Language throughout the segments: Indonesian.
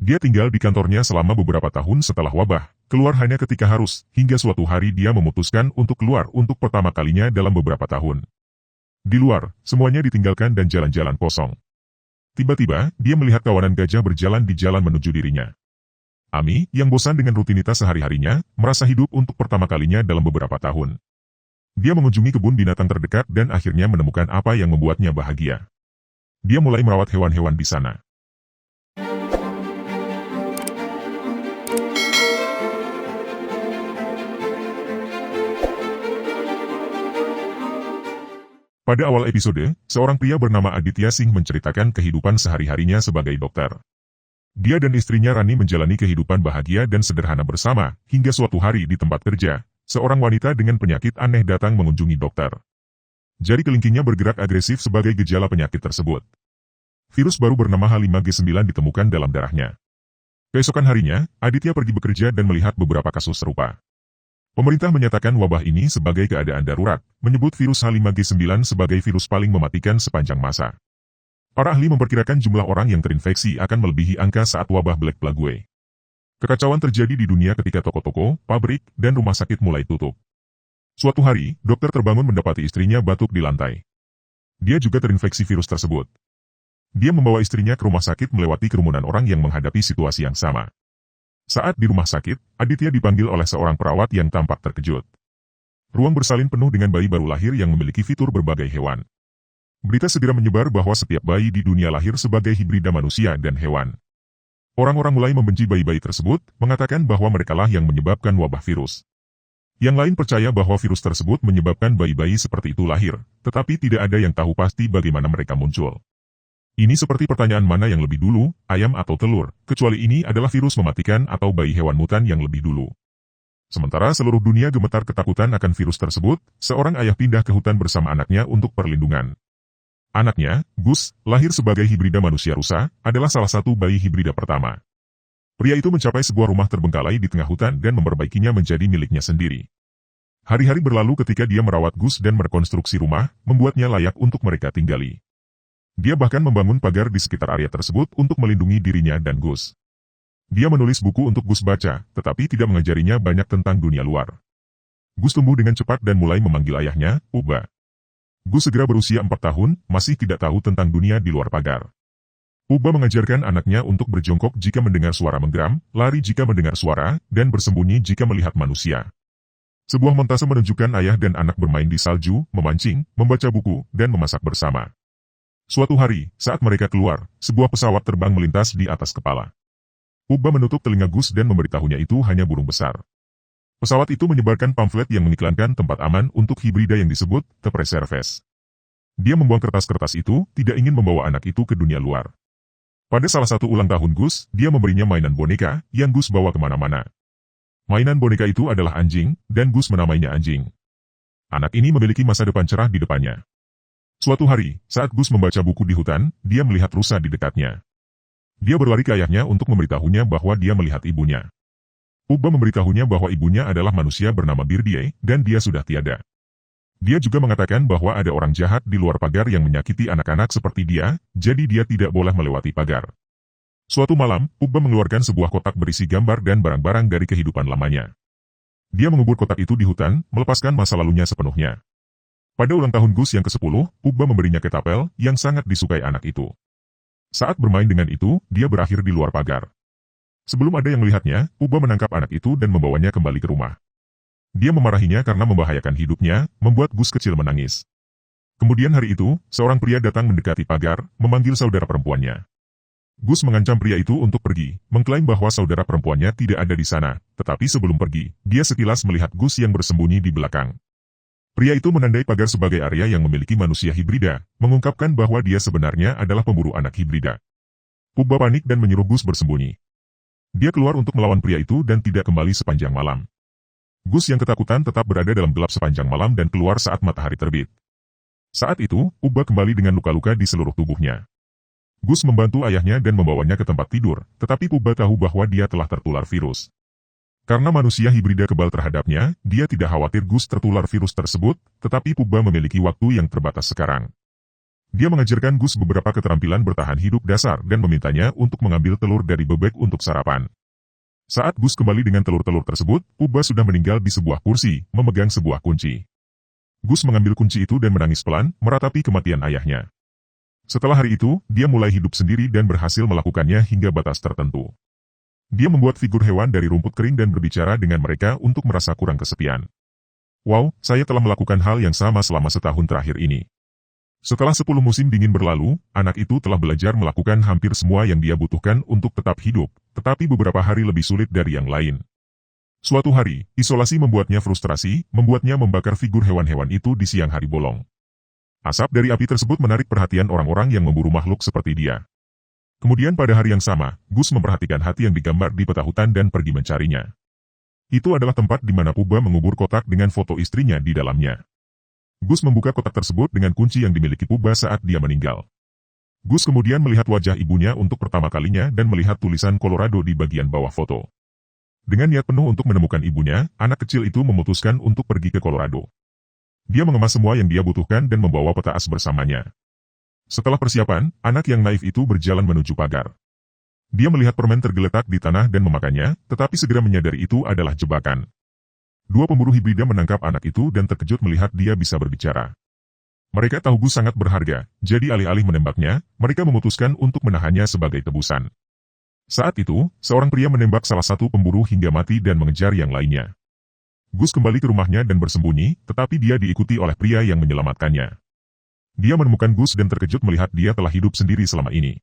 Dia tinggal di kantornya selama beberapa tahun setelah wabah, keluar hanya ketika harus, hingga suatu hari dia memutuskan untuk keluar untuk pertama kalinya dalam beberapa tahun. Di luar, semuanya ditinggalkan dan jalan-jalan kosong. Tiba-tiba, dia melihat kawanan gajah berjalan di jalan menuju dirinya. Ami, yang bosan dengan rutinitas sehari-harinya, merasa hidup untuk pertama kalinya dalam beberapa tahun. Dia mengunjungi kebun binatang terdekat dan akhirnya menemukan apa yang membuatnya bahagia. Dia mulai merawat hewan-hewan di sana. Pada awal episode, seorang pria bernama Aditya Singh menceritakan kehidupan sehari-harinya sebagai dokter. Dia dan istrinya Rani menjalani kehidupan bahagia dan sederhana bersama, hingga suatu hari di tempat kerja, seorang wanita dengan penyakit aneh datang mengunjungi dokter. Jari kelingkingnya bergerak agresif sebagai gejala penyakit tersebut. Virus baru bernama H5G9 ditemukan dalam darahnya. Keesokan harinya, Aditya pergi bekerja dan melihat beberapa kasus serupa. Pemerintah menyatakan wabah ini sebagai keadaan darurat, menyebut virus H5G9 sebagai virus paling mematikan sepanjang masa. Para ahli memperkirakan jumlah orang yang terinfeksi akan melebihi angka saat wabah Black Plague. Kekacauan terjadi di dunia ketika toko-toko, pabrik, dan rumah sakit mulai tutup. Suatu hari, dokter terbangun mendapati istrinya batuk di lantai. Dia juga terinfeksi virus tersebut. Dia membawa istrinya ke rumah sakit melewati kerumunan orang yang menghadapi situasi yang sama. Saat di rumah sakit, Aditya dipanggil oleh seorang perawat yang tampak terkejut. Ruang bersalin penuh dengan bayi baru lahir yang memiliki fitur berbagai hewan. Berita segera menyebar bahwa setiap bayi di dunia lahir sebagai hibrida manusia dan hewan. Orang-orang mulai membenci bayi-bayi tersebut, mengatakan bahwa merekalah yang menyebabkan wabah virus. Yang lain percaya bahwa virus tersebut menyebabkan bayi-bayi seperti itu lahir, tetapi tidak ada yang tahu pasti bagaimana mereka muncul. Ini seperti pertanyaan mana yang lebih dulu, ayam atau telur, kecuali ini adalah virus mematikan atau bayi hewan mutan yang lebih dulu. Sementara seluruh dunia gemetar ketakutan akan virus tersebut, seorang ayah pindah ke hutan bersama anaknya untuk perlindungan. Anaknya, Gus, lahir sebagai hibrida manusia rusa, adalah salah satu bayi hibrida pertama. Pria itu mencapai sebuah rumah terbengkalai di tengah hutan dan memperbaikinya menjadi miliknya sendiri. Hari-hari berlalu ketika dia merawat Gus dan merekonstruksi rumah, membuatnya layak untuk mereka tinggali. Dia bahkan membangun pagar di sekitar area tersebut untuk melindungi dirinya dan Gus. Dia menulis buku untuk Gus baca, tetapi tidak mengajarinya banyak tentang dunia luar. Gus tumbuh dengan cepat dan mulai memanggil ayahnya, Uba. Gus segera berusia 4 tahun, masih tidak tahu tentang dunia di luar pagar. Uba mengajarkan anaknya untuk berjongkok jika mendengar suara menggeram, lari jika mendengar suara, dan bersembunyi jika melihat manusia. Sebuah montase menunjukkan ayah dan anak bermain di salju, memancing, membaca buku, dan memasak bersama. Suatu hari, saat mereka keluar, sebuah pesawat terbang melintas di atas kepala. Uba menutup telinga Gus dan memberitahunya itu hanya burung besar. Pesawat itu menyebarkan pamflet yang mengiklankan tempat aman untuk hibrida yang disebut The Preserves. Dia membuang kertas-kertas itu, tidak ingin membawa anak itu ke dunia luar. Pada salah satu ulang tahun Gus, dia memberinya mainan boneka, yang Gus bawa kemana-mana. Mainan boneka itu adalah anjing, dan Gus menamainya anjing. Anak ini memiliki masa depan cerah di depannya. Suatu hari, saat Gus membaca buku di hutan, dia melihat rusa di dekatnya. Dia berlari ke ayahnya untuk memberitahunya bahwa dia melihat ibunya. Uba memberitahunya bahwa ibunya adalah manusia bernama Birdie, dan dia sudah tiada. Dia juga mengatakan bahwa ada orang jahat di luar pagar yang menyakiti anak-anak seperti dia, jadi dia tidak boleh melewati pagar. Suatu malam, Uba mengeluarkan sebuah kotak berisi gambar dan barang-barang dari kehidupan lamanya. Dia mengubur kotak itu di hutan, melepaskan masa lalunya sepenuhnya. Pada ulang tahun Gus yang ke-10, Uba memberinya ketapel, yang sangat disukai anak itu. Saat bermain dengan itu, dia berakhir di luar pagar. Sebelum ada yang melihatnya, Uba menangkap anak itu dan membawanya kembali ke rumah. Dia memarahinya karena membahayakan hidupnya, membuat Gus kecil menangis. Kemudian hari itu, seorang pria datang mendekati pagar, memanggil saudara perempuannya. Gus mengancam pria itu untuk pergi, mengklaim bahwa saudara perempuannya tidak ada di sana, tetapi sebelum pergi, dia sekilas melihat Gus yang bersembunyi di belakang. Pria itu menandai pagar sebagai area yang memiliki manusia hibrida, mengungkapkan bahwa dia sebenarnya adalah pemburu anak hibrida. Uba panik dan menyuruh Gus bersembunyi. Dia keluar untuk melawan pria itu dan tidak kembali sepanjang malam. Gus yang ketakutan tetap berada dalam gelap sepanjang malam dan keluar saat matahari terbit. Saat itu, Uba kembali dengan luka-luka di seluruh tubuhnya. Gus membantu ayahnya dan membawanya ke tempat tidur, tetapi Uba tahu bahwa dia telah tertular virus. Karena manusia hibrida kebal terhadapnya, dia tidak khawatir Gus tertular virus tersebut, tetapi Uba memiliki waktu yang terbatas sekarang. Dia mengajarkan Gus beberapa keterampilan bertahan hidup dasar dan memintanya untuk mengambil telur dari bebek untuk sarapan. Saat Gus kembali dengan telur-telur tersebut, Pubba sudah meninggal di sebuah kursi, memegang sebuah kunci. Gus mengambil kunci itu dan menangis pelan, meratapi kematian ayahnya. Setelah hari itu, dia mulai hidup sendiri dan berhasil melakukannya hingga batas tertentu. Dia membuat figur hewan dari rumput kering dan berbicara dengan mereka untuk merasa kurang kesepian. Wow, saya telah melakukan hal yang sama selama setahun terakhir ini. Setelah 10 musim dingin berlalu, anak itu telah belajar melakukan hampir semua yang dia butuhkan untuk tetap hidup, tetapi beberapa hari lebih sulit dari yang lain. Suatu hari, isolasi membuatnya frustrasi, membuatnya membakar figur hewan-hewan itu di siang hari bolong. Asap dari api tersebut menarik perhatian orang-orang yang memburu makhluk seperti dia. Kemudian pada hari yang sama, Gus memperhatikan hati yang digambar di peta hutan dan pergi mencarinya. Itu adalah tempat di mana Pubba mengubur kotak dengan foto istrinya di dalamnya. Gus membuka kotak tersebut dengan kunci yang dimiliki Pubba saat dia meninggal. Gus kemudian melihat wajah ibunya untuk pertama kalinya dan melihat tulisan Colorado di bagian bawah foto. Dengan niat penuh untuk menemukan ibunya, anak kecil itu memutuskan untuk pergi ke Colorado. Dia mengemas semua yang dia butuhkan dan membawa peta as bersamanya. Setelah persiapan, anak yang naif itu berjalan menuju pagar. Dia melihat permen tergeletak di tanah dan memakannya, tetapi segera menyadari itu adalah jebakan. Dua pemburu hibrida menangkap anak itu dan terkejut melihat dia bisa berbicara. Mereka tahu Gus sangat berharga, jadi alih-alih menembaknya, mereka memutuskan untuk menahannya sebagai tebusan. Saat itu, seorang pria menembak salah satu pemburu hingga mati dan mengejar yang lainnya. Gus kembali ke rumahnya dan bersembunyi, tetapi dia diikuti oleh pria yang menyelamatkannya. Dia menemukan Gus dan terkejut melihat dia telah hidup sendiri selama ini.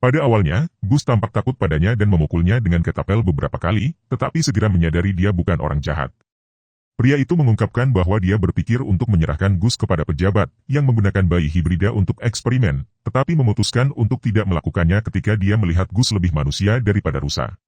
Pada awalnya, Gus tampak takut padanya dan memukulnya dengan ketapel beberapa kali, tetapi segera menyadari dia bukan orang jahat. Pria itu mengungkapkan bahwa dia berpikir untuk menyerahkan Gus kepada pejabat yang menggunakan bayi hibrida untuk eksperimen, tetapi memutuskan untuk tidak melakukannya ketika dia melihat Gus lebih manusia daripada rusa.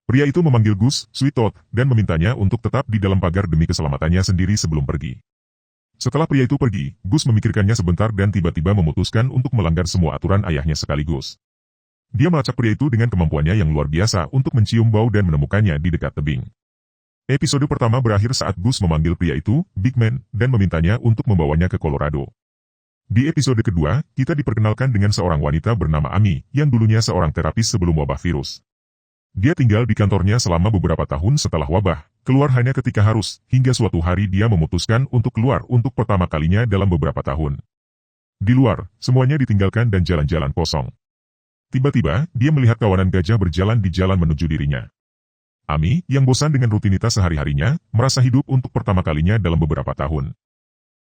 Pria itu memanggil Gus, Sweet Tooth, dan memintanya untuk tetap di dalam pagar demi keselamatannya sendiri sebelum pergi. Setelah pria itu pergi, Gus memikirkannya sebentar dan tiba-tiba memutuskan untuk melanggar semua aturan ayahnya sekaligus. Dia melacak pria itu dengan kemampuannya yang luar biasa untuk mencium bau dan menemukannya di dekat tebing. Episode pertama berakhir saat Gus memanggil pria itu, Big Man, dan memintanya untuk membawanya ke Colorado. Di episode kedua, kita diperkenalkan dengan seorang wanita bernama Amy, yang dulunya seorang terapis sebelum wabah virus. Dia tinggal di kantornya selama beberapa tahun setelah wabah, keluar hanya ketika harus, hingga suatu hari dia memutuskan untuk keluar untuk pertama kalinya dalam beberapa tahun. Di luar, semuanya ditinggalkan dan jalan-jalan kosong. Tiba-tiba, dia melihat kawanan gajah berjalan di jalan menuju dirinya. Amy, yang bosan dengan rutinitas sehari-harinya, merasa hidup untuk pertama kalinya dalam beberapa tahun.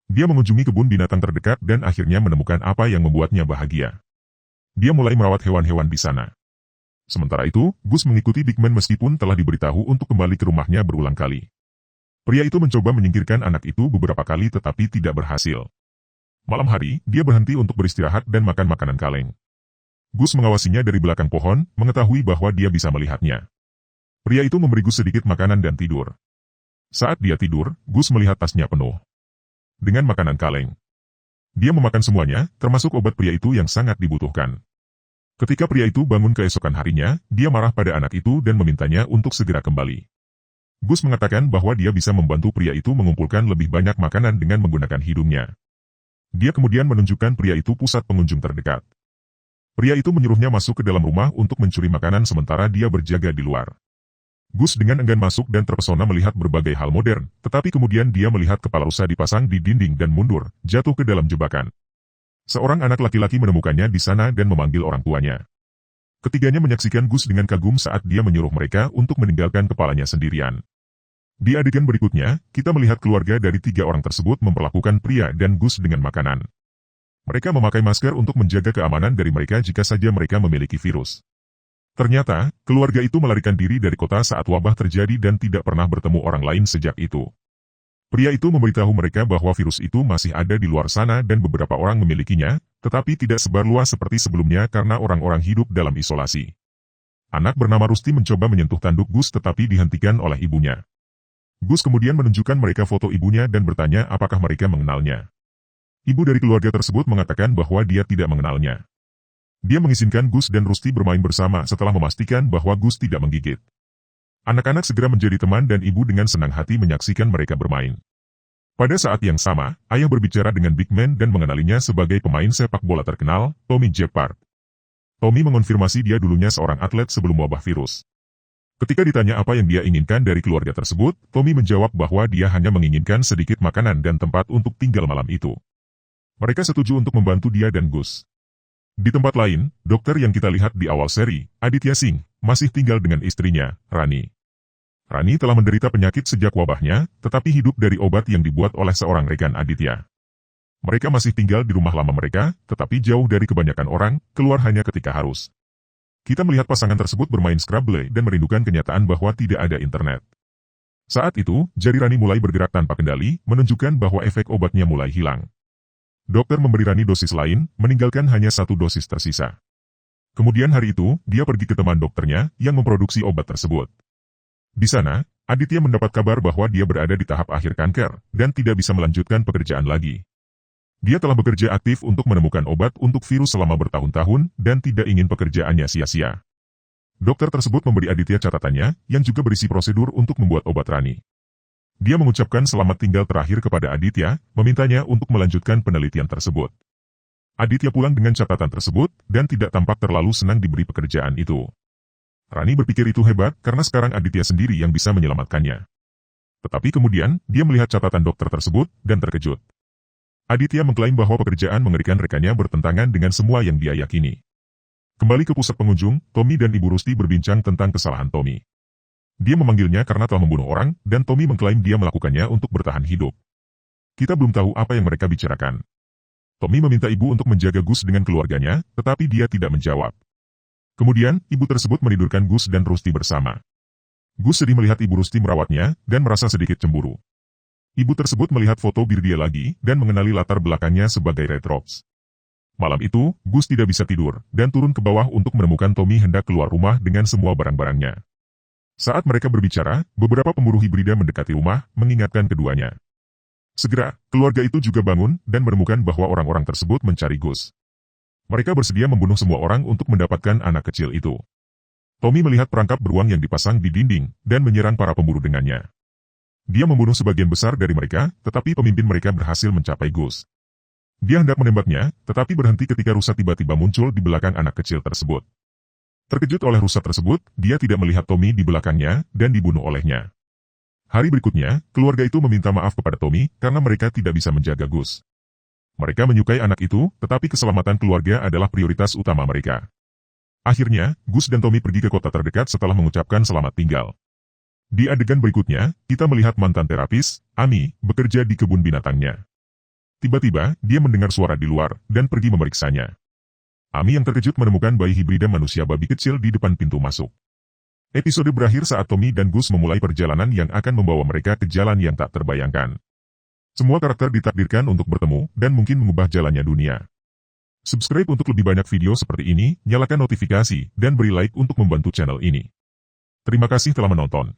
Dia mengunjungi kebun binatang terdekat dan akhirnya menemukan apa yang membuatnya bahagia. Dia mulai merawat hewan-hewan di sana. Sementara itu, Gus mengikuti Big Man meskipun telah diberitahu untuk kembali ke rumahnya berulang kali. Pria itu mencoba menyingkirkan anak itu beberapa kali tetapi tidak berhasil. Malam hari, dia berhenti untuk beristirahat dan makan makanan kaleng. Gus mengawasinya dari belakang pohon, mengetahui bahwa dia bisa melihatnya. Pria itu memberi Gus sedikit makanan dan tidur. Saat dia tidur, Gus melihat tasnya penuh dengan makanan kaleng. Dia memakan semuanya, termasuk obat pria itu yang sangat dibutuhkan. Ketika pria itu bangun keesokan harinya, dia marah pada anak itu dan memintanya untuk segera kembali. Gus mengatakan bahwa dia bisa membantu pria itu mengumpulkan lebih banyak makanan dengan menggunakan hidungnya. Dia kemudian menunjukkan pria itu pusat pengunjung terdekat. Pria itu menyuruhnya masuk ke dalam rumah untuk mencuri makanan sementara dia berjaga di luar. Gus dengan enggan masuk dan terpesona melihat berbagai hal modern, tetapi kemudian dia melihat kepala rusa dipasang di dinding dan mundur, jatuh ke dalam jebakan. Seorang anak laki-laki menemukannya di sana dan memanggil orang tuanya. Ketiganya menyaksikan Gus dengan kagum saat dia menyuruh mereka untuk meninggalkan kepalanya sendirian. Di adegan berikutnya, kita melihat keluarga dari 3 orang tersebut memperlakukan pria dan Gus dengan makanan. Mereka memakai masker untuk menjaga keamanan dari mereka jika saja mereka memiliki virus. Ternyata, keluarga itu melarikan diri dari kota saat wabah terjadi dan tidak pernah bertemu orang lain sejak itu. Pria itu memberitahu mereka bahwa virus itu masih ada di luar sana dan beberapa orang memilikinya, tetapi tidak sebar luas seperti sebelumnya karena orang-orang hidup dalam isolasi. Anak bernama Rusty mencoba menyentuh tanduk Gus tetapi dihentikan oleh ibunya. Gus kemudian menunjukkan mereka foto ibunya dan bertanya apakah mereka mengenalnya. Ibu dari keluarga tersebut mengatakan bahwa dia tidak mengenalnya. Dia mengizinkan Gus dan Rusty bermain bersama setelah memastikan bahwa Gus tidak menggigit. Anak-anak segera menjadi teman dan ibu dengan senang hati menyaksikan mereka bermain. Pada saat yang sama, ayah berbicara dengan Big Man dan mengenalinya sebagai pemain sepak bola terkenal, Tommy Shepard. Tommy mengonfirmasi dia dulunya seorang atlet sebelum wabah virus. Ketika ditanya apa yang dia inginkan dari keluarga tersebut, Tommy menjawab bahwa dia hanya menginginkan sedikit makanan dan tempat untuk tinggal malam itu. Mereka setuju untuk membantu dia dan Gus. Di tempat lain, dokter yang kita lihat di awal seri, Aditya Singh, masih tinggal dengan istrinya, Rani. Rani telah menderita penyakit sejak wabahnya, tetapi hidup dari obat yang dibuat oleh seorang rekan Aditya. Mereka masih tinggal di rumah lama mereka, tetapi jauh dari kebanyakan orang, keluar hanya ketika harus. Kita melihat pasangan tersebut bermain Scrabble dan merindukan kenyataan bahwa tidak ada internet. Saat itu, jari Rani mulai bergerak tanpa kendali, menunjukkan bahwa efek obatnya mulai hilang. Dokter memberi Rani dosis lain, meninggalkan hanya 1 dosis tersisa. Kemudian hari itu, dia pergi ke teman dokternya, yang memproduksi obat tersebut. Di sana, Aditya mendapat kabar bahwa dia berada di tahap akhir kanker, dan tidak bisa melanjutkan pekerjaan lagi. Dia telah bekerja aktif untuk menemukan obat untuk virus selama bertahun-tahun, dan tidak ingin pekerjaannya sia-sia. Dokter tersebut memberi Aditya catatannya, yang juga berisi prosedur untuk membuat obat Rani. Dia mengucapkan selamat tinggal terakhir kepada Aditya, memintanya untuk melanjutkan penelitian tersebut. Aditya pulang dengan catatan tersebut, dan tidak tampak terlalu senang diberi pekerjaan itu. Rani berpikir itu hebat karena sekarang Aditya sendiri yang bisa menyelamatkannya. Tetapi kemudian, dia melihat catatan dokter tersebut, dan terkejut. Aditya mengklaim bahwa pekerjaan mengerikan rekannya bertentangan dengan semua yang dia yakini. Kembali ke pusat pengunjung, Tommy dan Ibu Rusty berbincang tentang kesalahan Tommy. Dia memanggilnya karena telah membunuh orang, dan Tommy mengklaim dia melakukannya untuk bertahan hidup. Kita belum tahu apa yang mereka bicarakan. Tommy meminta ibu untuk menjaga Gus dengan keluarganya, tetapi dia tidak menjawab. Kemudian, ibu tersebut menidurkan Gus dan Rusty bersama. Gus sedih melihat Ibu Rusty merawatnya, dan merasa sedikit cemburu. Ibu tersebut melihat foto dia lagi, dan mengenali latar belakangnya sebagai Red Rocks. Malam itu, Gus tidak bisa tidur, dan turun ke bawah untuk menemukan Tommy hendak keluar rumah dengan semua barang-barangnya. Saat mereka berbicara, beberapa pemburu hibrida mendekati rumah, mengingatkan keduanya. Segera, keluarga itu juga bangun, dan menemukan bahwa orang-orang tersebut mencari Gus. Mereka bersedia membunuh semua orang untuk mendapatkan anak kecil itu. Tommy melihat perangkap beruang yang dipasang di dinding, dan menyerang para pemburu dengannya. Dia membunuh sebagian besar dari mereka, tetapi pemimpin mereka berhasil mencapai Gus. Dia hendak menembaknya, tetapi berhenti ketika rusa tiba-tiba muncul di belakang anak kecil tersebut. Terkejut oleh rusa tersebut, dia tidak melihat Tommy di belakangnya, dan dibunuh olehnya. Hari berikutnya, keluarga itu meminta maaf kepada Tommy, karena mereka tidak bisa menjaga Gus. Mereka menyukai anak itu, tetapi keselamatan keluarga adalah prioritas utama mereka. Akhirnya, Gus dan Tommy pergi ke kota terdekat setelah mengucapkan selamat tinggal. Di adegan berikutnya, kita melihat mantan terapis, Amy, bekerja di kebun binatangnya. Tiba-tiba, dia mendengar suara di luar, dan pergi memeriksanya. Amy yang terkejut menemukan bayi hibrida manusia babi kecil di depan pintu masuk. Episode berakhir saat Tommy dan Gus memulai perjalanan yang akan membawa mereka ke jalan yang tak terbayangkan. Semua karakter ditakdirkan untuk bertemu, dan mungkin mengubah jalannya dunia. Subscribe untuk lebih banyak video seperti ini, nyalakan notifikasi, dan beri like untuk membantu channel ini. Terima kasih telah menonton.